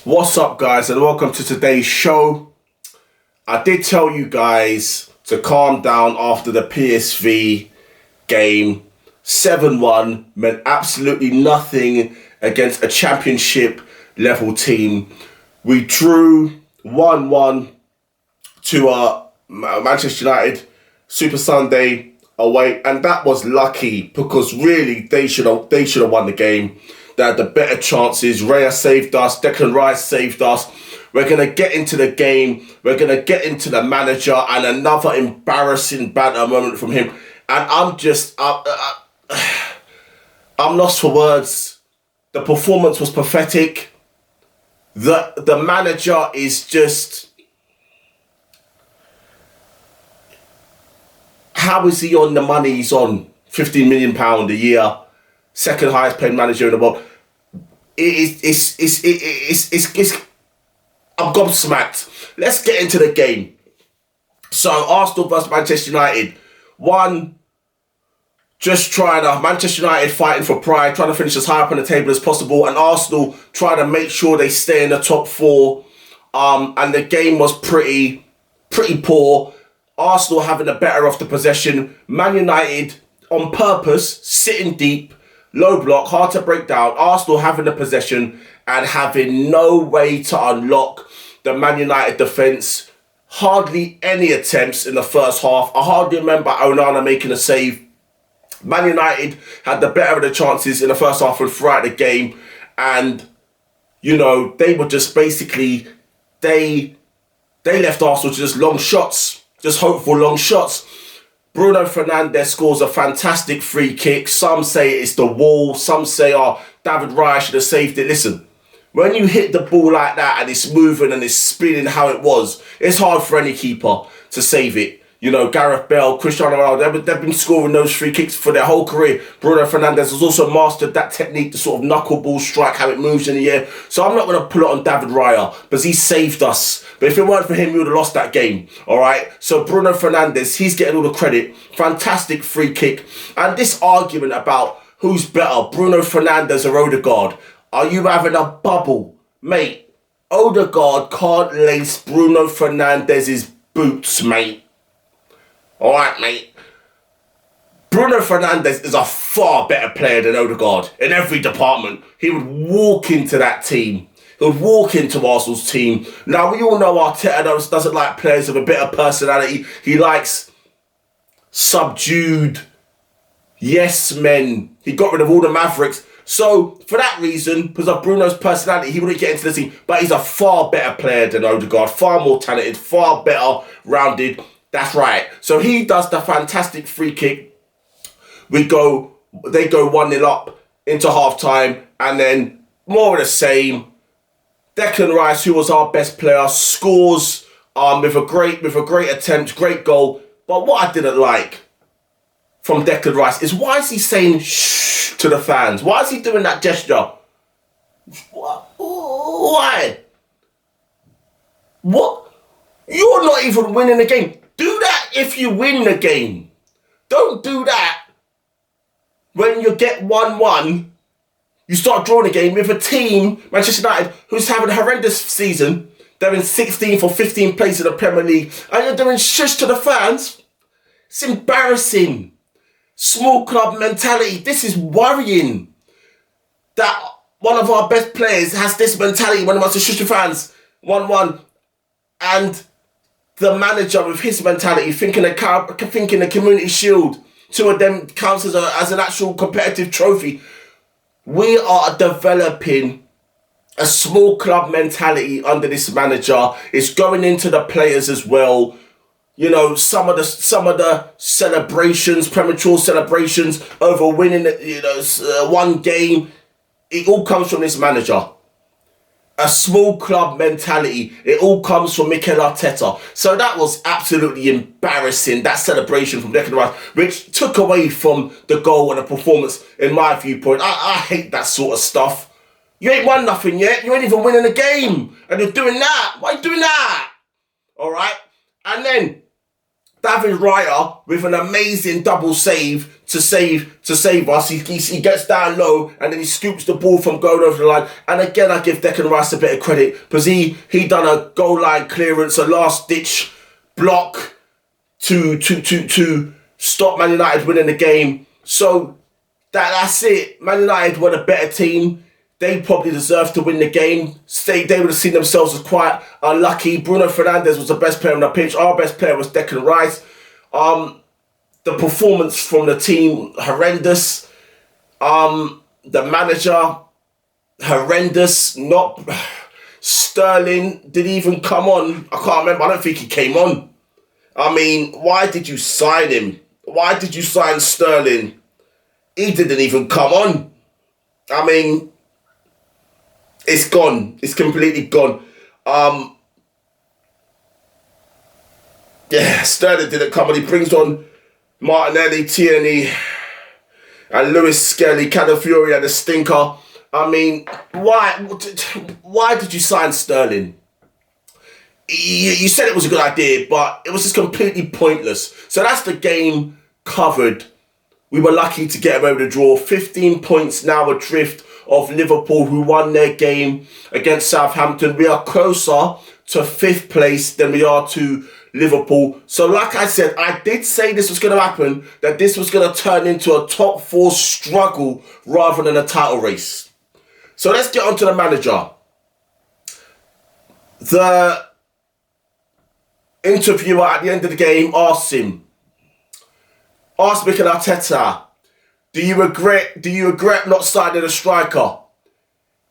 What's up, guys, and welcome to today's show. I did tell you guys to calm down after the PSV game. 7-1 meant absolutely nothing against a championship level team. We drew 1-1 to Manchester United Super Sunday away, and that was lucky because really they should have won the game. They had the better chances. Raya saved us. Declan Rice saved us. We're going to get into the game. We're going to get into the manager and another embarrassing banter moment from him. And I'm lost for words. The performance was pathetic. The manager is just... How is he on the money he's on? £15 million a year. Second highest paid manager in the world. I'm gobsmacked. Let's get into the game. So Arsenal versus Manchester United. Manchester United fighting for pride, trying to finish as high up on the table as possible, and Arsenal trying to make sure they stay in the top four. And the game was pretty poor. Arsenal having the better of the possession. Man United on purpose sitting deep. Low block, hard to break down. Arsenal having the possession and having no way to unlock the Man United defence. Hardly any attempts in the first half. I hardly remember Onana making a save. Man United had the better of the chances in the first half and throughout the game. And, you know, they were just basically... They left Arsenal to just long shots. Just hopeful long shots. Bruno Fernandes scores a fantastic free kick. Some say it's the wall. Some say, David Raya should have saved it. Listen, when you hit the ball like that and it's moving and it's spinning how it was, it's hard for any keeper to save it. You know, Gareth Bale, Cristiano Ronaldo, they've been scoring those free kicks for their whole career. Bruno Fernandes has also mastered that technique, the sort of knuckleball strike, how it moves in the air. So I'm not going to pull it on David Raya because he saved us. But if it weren't for him, we would have lost that game. All right? So Bruno Fernandes, he's getting all the credit. Fantastic free kick. And this argument about who's better, Bruno Fernandes or Odegaard, are you having a bubble? Mate, Odegaard can't lace Bruno Fernandes' boots, mate. All right, mate. Bruno Fernandes is a far better player than Odegaard in every department. He would walk into that team. He would walk into Arsenal's team. Now, we all know Arteta doesn't like players with a bit of personality. He likes subdued yes men. He got rid of all the Mavericks. So, for that reason, because of Bruno's personality, he wouldn't get into the team. But he's a far better player than Odegaard. Far more talented, far better rounded. That's right. So he does the fantastic free kick. They go 1-0 up into half time, and then more of the same. Declan Rice, who was our best player, scores with a great attempt, great goal. But what I didn't like from Declan Rice is, why is he saying shh to the fans? Why is he doing that gesture? Why? What? You're not even winning the game. Do that if you win the game. Don't do that when you get 1-1. You start drawing a game with a team, Manchester United, who's having a horrendous season. They're in 16th or 15th place in the Premier League. And you're doing shush to the fans. It's embarrassing. Small club mentality. This is worrying. That one of our best players has this mentality when he wants to shush the fans. 1-1. And the manager with his mentality, thinking the Community Shield, two of them counts as an actual competitive trophy. We are developing a small club mentality under this manager. It's going into the players as well. You know, some of the celebrations, premature celebrations over winning, one game, it all comes from this manager. A small club mentality. It all comes from Mikel Arteta. So that was absolutely embarrassing, that celebration from Declan Rice, which took away from the goal and the performance, in my viewpoint. I hate that sort of stuff. You ain't won nothing yet. You ain't even winning a game. And you're doing that. Why are you doing that? All right? And then David Raya with an amazing double save to save us. He gets down low and then he scoops the ball from going over the line. And again, I give Declan Rice a bit of credit because he done a goal line clearance, a last ditch block to stop Man United winning the game. So that's it. Man United were the better team. They probably deserved to win the game. They would have seen themselves as quite unlucky. Bruno Fernandes was the best player on the pitch. Our best player was Declan Rice. The performance from the team, horrendous. The manager, horrendous. Not Sterling didn't even come on. I can't remember. I don't think he came on. I mean, why did you sign him? Why did you sign Sterling? He didn't even come on. I mean, it's gone. It's completely gone. Sterling didn't come on. He brings on Martinelli, Tierney, and Lewis Skelly, Calafiori, and the stinker. I mean, why did you sign Sterling? You said it was a good idea, but it was just completely pointless. So that's the game covered. We were lucky to get away with a draw. 15 points now adrift of Liverpool, who won their game against Southampton. We are closer to 5th place than we are to Liverpool. So like I said, I did say this was going to happen, that this was going to turn into a top 4 struggle rather than a title race. So let's get on to the manager. The interviewer at the end of the game asked Mikel Arteta, do you regret not signing a striker?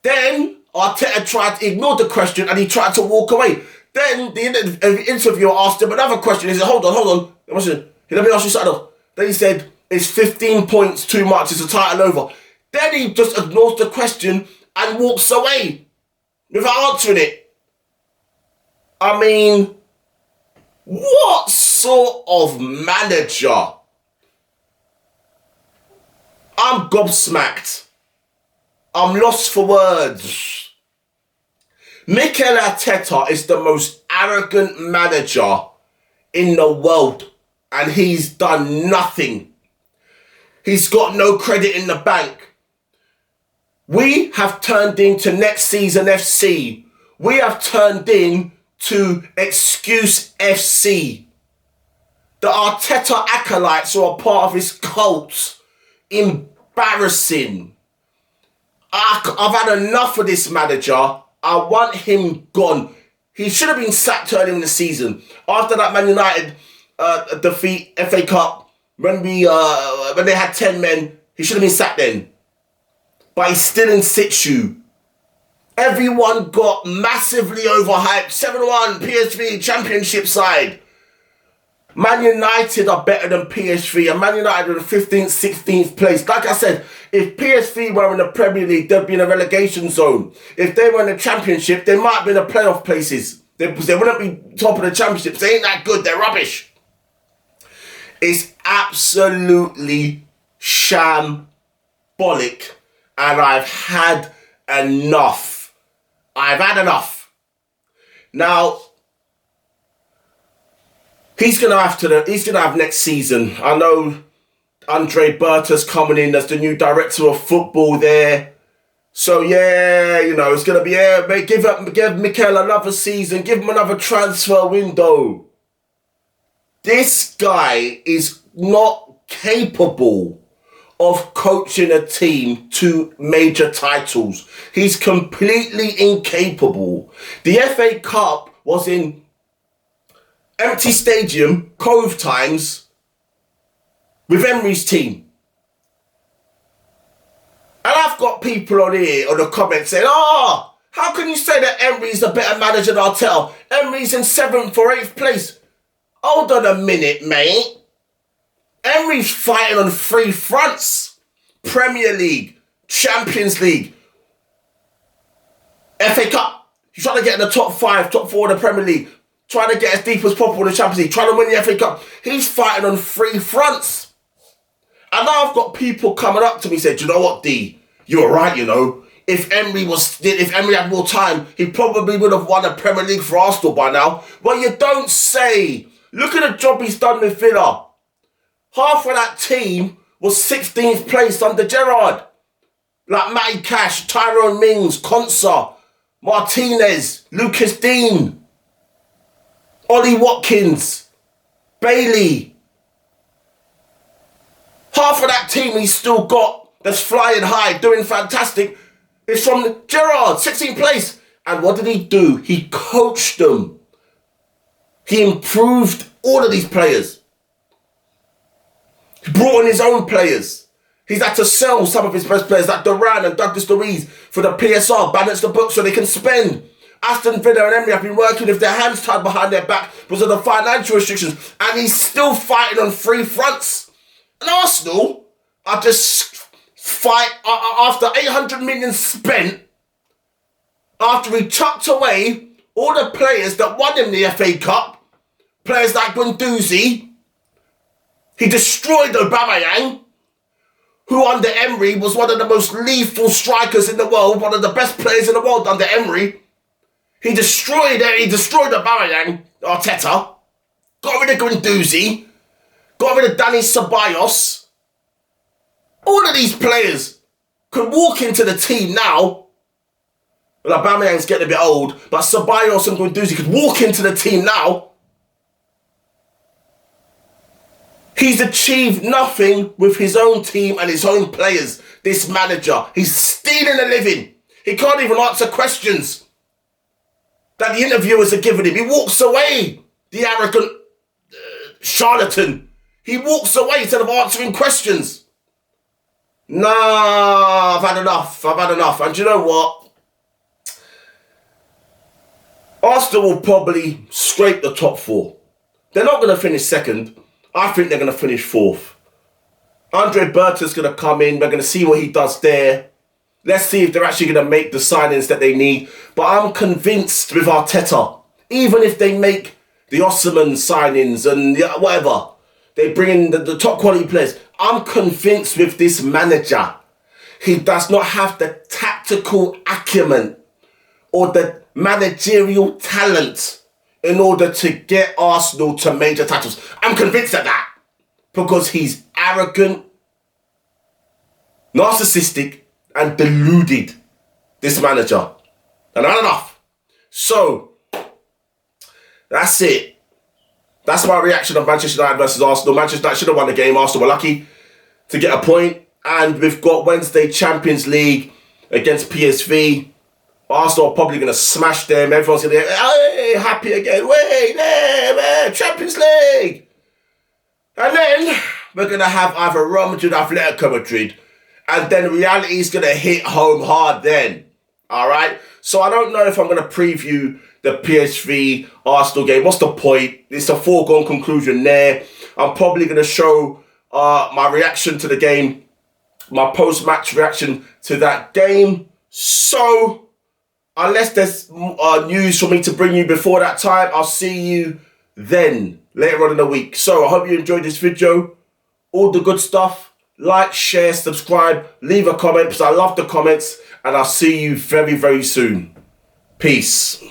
Then Arteta tried to ignore the question and he tried to walk away. Then the interviewer asked him another question. He said, hold on. Let me ask you something else. Then he said, is 15 points too much? Is the title over? Then he just ignores the question and walks away without answering it. I mean, what sort of manager? I'm gobsmacked. I'm lost for words. Mikel Arteta is the most arrogant manager in the world, and he's done nothing. He's got no credit in the bank. We have turned into next season FC. We have turned into excuse FC. The Arteta acolytes are a part of his cult. Embarrassing. I've had enough of this manager. I want him gone. He should have been sacked early in the season. After that Man United defeat FA Cup, when they had 10 men, he should have been sacked then. But he's still in situ. Everyone got massively overhyped. 7-1, PSV, championship side. Man United are better than PSV, and Man United are in the 15th, 16th place. Like I said, if PSV were in the Premier League, they'd be in a relegation zone. If they were in the Championship, they might be in the playoff places. They wouldn't be top of the Championship. They ain't that good. They're rubbish. It's absolutely shambolic, and I've had enough. I've had enough. Now, he's gonna have next season. I know Andre Berta's coming in as the new director of football there. So yeah, it's gonna be mate, give Mikel another season, give him another transfer window. This guy is not capable of coaching a team to major titles. He's completely incapable. The FA Cup was in empty stadium, Cove times, with Emery's team. And I've got people on here on the comments saying, how can you say that Emery's a better manager than Arteta? Emery's in 7th or 8th place. Hold on a minute, mate. Emery's fighting on 3 fronts. Premier League, Champions League, FA Cup. He's trying to get in the top 5, top 4 of the Premier League. Trying to get as deep as possible in the Champions League. Trying to win the FA Cup. He's fighting on 3 fronts. And now I've got people coming up to me saying, do you know what, D? You're right, If Emery had more time, he probably would have won the Premier League for Arsenal by now. Well, you don't say. Look at the job he's done with Villa. Half of that team was 16th place under Gerrard. Like Matty Cash, Tyrone Mings, Konsa, Martinez, Lucas Dean, Ollie Watkins, Bailey. Half of that team he's still got that's flying high, doing fantastic. It's from Gerrard, 16th place. And what did he do? He coached them. He improved all of these players. He brought in his own players. He's had to sell some of his best players like Duran and Douglas Luiz for the PSR, balance the book so they can spend. Aston Villa and Emery have been working with their hands tied behind their back because of the financial restrictions, and he's still fighting on three fronts. And Arsenal are just fight after 800 million spent, after he chucked away all the players that won him the FA Cup, players like Guendouzi. He destroyed Aubameyang, who under Emery was one of the most lethal strikers in the world, one of the best players in the world under Emery. He destroyed Aubameyang, Arteta, got rid of Guendouzi, got rid of Dani Ceballos. All of these players could walk into the team now. Well, Aubameyang's getting a bit old, but Ceballos and Guendouzi could walk into the team now. He's achieved nothing with his own team and his own players, this manager. He's stealing a living. He can't even answer questions that the interviewers are giving him. He walks away, the arrogant charlatan. He walks away instead of answering questions. Nah, I've had enough. And you know what? Arsenal will probably scrape the top four. They're not going to finish second. I think they're going to finish fourth. Andre Berta's going to come in. We're going to see what he does there. Let's see if they're actually going to make the signings that they need. But I'm convinced with Arteta, even if they make the Osimhen signings and whatever, they bring in the top quality players, I'm convinced with this manager, he does not have the tactical acumen or the managerial talent in order to get Arsenal to major titles. I'm convinced of that. Because he's arrogant, narcissistic, and deluded, this manager. And not enough. So, that's it. That's my reaction of Manchester United versus Arsenal. Manchester United should have won the game. Arsenal were lucky to get a point. And we've got Wednesday Champions League against PSV. Arsenal are probably going to smash them. Everyone's going to get, hey, happy again. Wait, man, Champions League. And then we're going to have either Real Madrid, Atletico Madrid. And then reality is going to hit home hard then. All right? So I don't know if I'm going to preview the PSV Arsenal game. What's the point? It's a foregone conclusion there. I'm probably going to show my reaction to the game, my post-match reaction to that game. So, unless there's news for me to bring you before that time, I'll see you then, later on in the week. So, I hope you enjoyed this video. All the good stuff. Like, share, subscribe, leave a comment because I love the comments. And I'll see you very, very soon. Peace.